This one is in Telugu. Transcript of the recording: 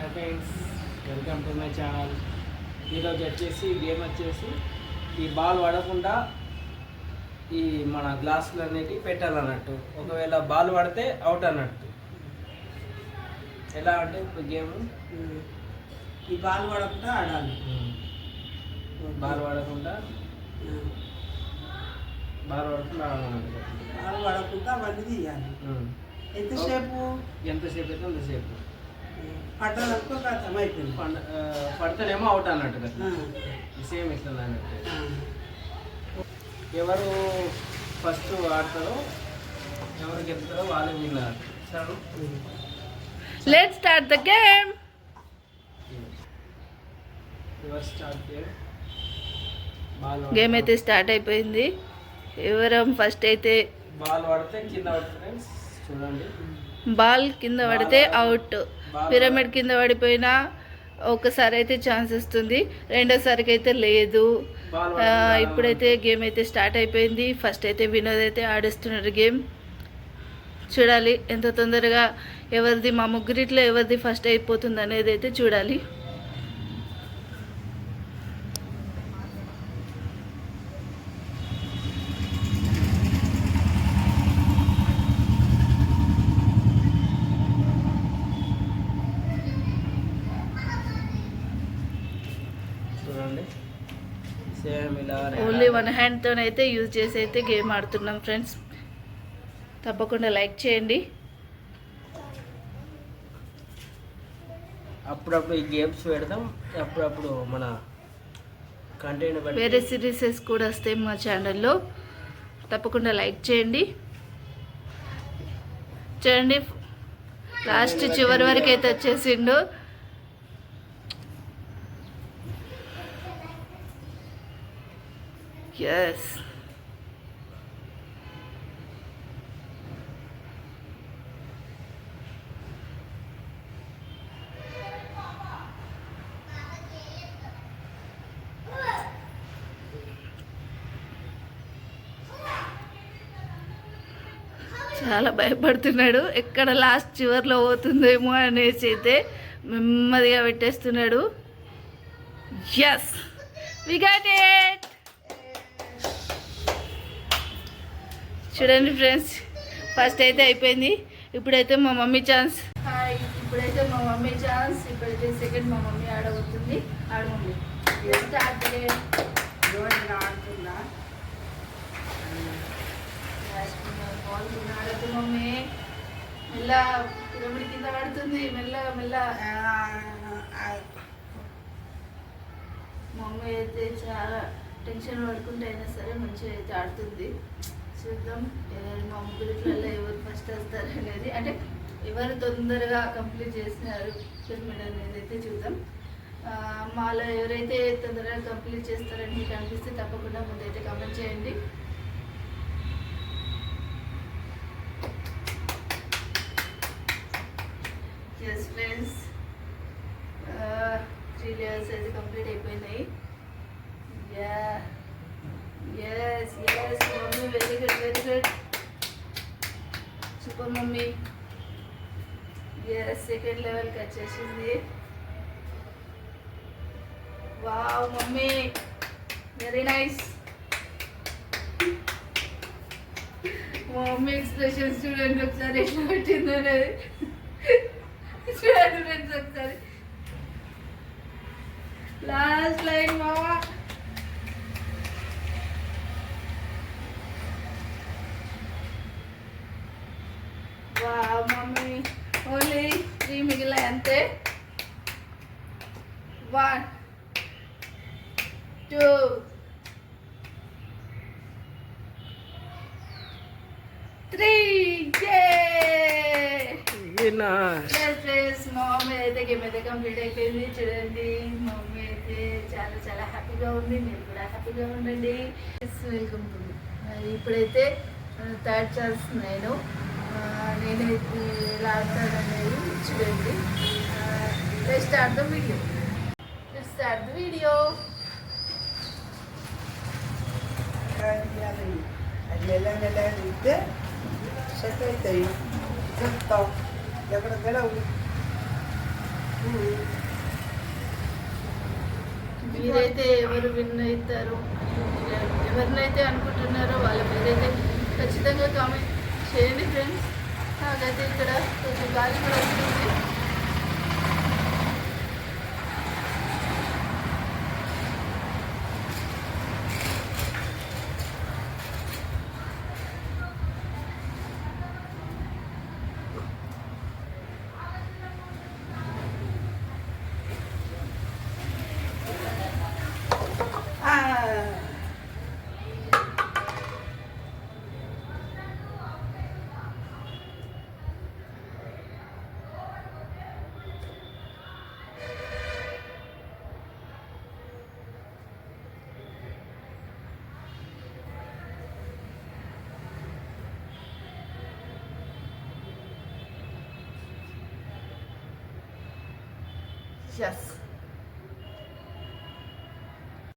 Hi friends, welcome to my channel. ఈరోజు వచ్చేసి గేమ్ వచ్చేసి ఈ బాల్ పడకుండా ఈ మన గ్లాసులు అనేటివి పెట్టాలన్నట్టు. ఒకవేళ బాల్ పడితే అవుట్ అన్నట్టు. ఎలా అంటే ఇప్పుడు గేమ్ ఈ బాల్ పడకుండా ఆడాలి. బాల్ పడకుండా ఆడాలన్నట్టు. బాల్ పడకుండా అవన్నీ తీయాలి. ఎంతసేపు అయితే అంతసేపు పడ్డదనుకో అర్థమైపోయింది. పడితేనేమో అవుట్ అన్నట్టు కదా. సేమ్ ఇట్లా అన్నట్టు. ఎవరు ఫస్ట్ ఆడతారో ఎవరు గెలుస్తారో వాళ్ళే విన్నారు. Let's start the game. Game అయితే స్టార్ట్ అయిపోయింది. ఎవరం ఫస్ట్ అయితే బాల్ పడితే కింద పడుతుంది ఫ్రెండ్స్. చూడండి, బాల్ కింద పడితే అవుట్. పిరమిడ్ కింద పడిపోయినా ఒకసారి అయితే ఛాన్స్ వస్తుంది, రెండోసారికి అయితే లేదు. ఇప్పుడైతే గేమ్ అయితే స్టార్ట్ అయిపోయింది. ఫస్ట్ అయితే వినోద్ అయితే ఆడిస్తున్నాడు గేమ్. చూడాలి ఎంత తొందరగా ఎవరిది, మా ముగ్గురిట్లో ఎవరిది ఫస్ట్ అయిపోతుంది అనేది అయితే చూడాలి. చూడండి, సేమ్ ఇలా ఓన్లీ వన్ హ్యాండ్తోనైతే యూజ్ చేసి అయితే గేమ్ ఆడుతున్నాం ఫ్రెండ్స్. తప్పకుండా లైక్ చేయండి. అప్పుడప్పుడు ఈ గేమ్స్ పెడతాం, అప్పుడప్పుడు మన కంటెంట్ వేరే సిరీసెస్ కూడా వస్తాయి మా ఛానల్లో. తప్పకుండా లైక్ చేయండి. చూడండి, లాస్ట్ చివరి వరకు అయితే వచ్చేసిండు. ఎస్, చాలా భయపడుతున్నాడు. ఎక్కడ లాస్ట్ చివర్లో పోతుందేమో అనేసి అయితే నెమ్మదిగా పెట్టేస్తున్నాడు. Yes, we got it. చూడండి ఫ్రెండ్స్, ఫస్ట్ అయితే అయిపోయింది. ఇప్పుడైతే మా మమ్మీ ఛాన్స్. ఇప్పుడైతే మా మమ్మీ ఛాన్స్. ఇప్పుడైతే సెకండ్ మా మమ్మీ ఆడబోతుంది. ఆడమమ్మీ స్టార్ట్ ఆడుతుందా? ఆడదు మమ్మీ. మెల్ల పిరమిడ్ కింద పడుతుంది. మెల్ల మెల్ల. మమ్మీ అయితే చాలా టెన్షన్ పడుకుంటే అయినా సరే మంచిగా అయితే ఆడుతుంది. చూద్దాం మా ముగ్గురిట్లలో ఎవరు ఫస్ట్ వస్తారు అనేది, అంటే ఎవరు తొందరగా కంప్లీట్ చేసినారు పిరమిడ్ అనేది అయితే చూద్దాం. మాలో ఎవరైతే తొందరగా కంప్లీట్ చేస్తారని మీకు అనిపిస్తే తప్పకుండా ముందైతే కామెంట్ చేయండి. ఎస్ ఫ్రెండ్స్, 3 లేయర్స్ అయితే కంప్లీట్ అయిపోయినాయి. Yes yes mummy, very good very good, super mummy. Yes, second లెవెల్కి వచ్చేసింది. Wow mummy, very nice. మా మమ్మీ ఎక్స్ప్రెషన్స్ చూడండి ఒకసారి ఎట్లా పెట్టిందో అనేది. చూడండి ఫ్రెండ్స్ ఒకసారి. లాస్ట్ లైన్ మావా. వావ్ మమ్మీ, ఓన్లీ 3 మిగిలినాయి అంతే. 1 2 3. మా మమ్మీ అయితే గేమ్ అయితే కంప్లీట్ అయిపోయింది. చూడండి, మా మమ్మీ అయితే చాలా చాలా హ్యాపీగా ఉంది. మీరు కూడా హ్యాపీగా ఉండండి. Welcome to. ఇప్పుడైతే థర్డ్ ఛాన్స్ నేనైతే ఎలా ఆడతాననేది చూడండి. Let's start the video. అది మెల్లగా ఇస్తే సెట్ అవుతాయి. చెప్తాం ఎక్కడికైనా మీరైతే ఎవరు విన్ అవుతారు, ఎవరినైతే అనుకుంటున్నారో వాళ్ళ పేరైతే ఖచ్చితంగా కామెంట్ చేయండి ఫ్రెండ్స్. నాకైతే ఇక్కడ కొంచెం గాలి కూడా వస్తుంది. Yes.